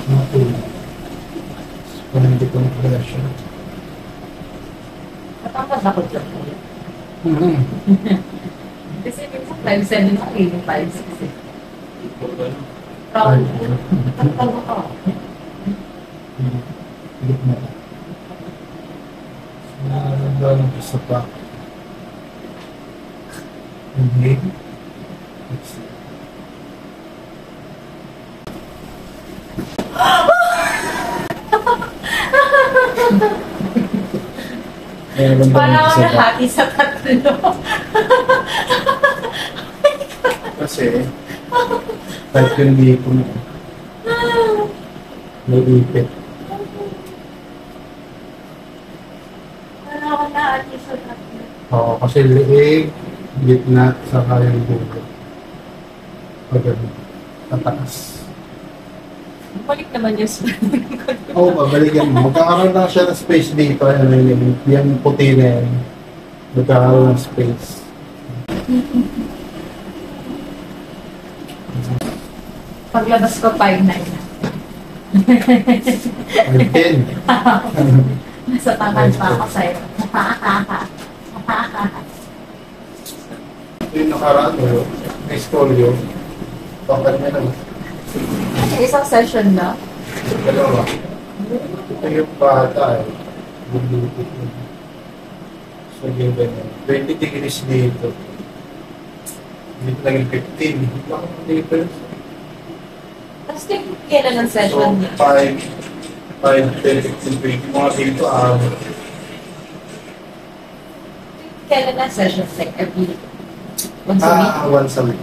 Kung hindi ko na-pressure. Matangkad ako dyan. Kasi minsan 5'7 ako eh, 5'6 eh. Proud. Matangkad ako. Higit na ito. Nararamdaman ko sa pa. Inhale. Exhale. Parang ako nahati sa tatlo. Kasi, kahit yung lipo mo, may ipit. Parang ako nahati sa tatlo. Oo, kasi liig, gitna, saka yung bulo. Pag tataas. Balik naman yung spine ko. Oo, babalikan mo. Magkakaroon na siya ng space dito. Yung puti na yan. Magkakaroon ng space. Paglabas ko, 5'9 na. 10. Nasa tangan pa ako sa'yo. Ito yung nakaraan mo. May scolio. Bakit na naman? Isang session na. Dalawa. Ito yung bata eh. Bumulupit mo. So yung ganyan. 20 degrees dito. Dito naging 15. Bakit ang difference? Tapos kailan ang So session niya? 5, 10, 15, 20. Mga dito Kailan ang session? Like every once a week? once a week.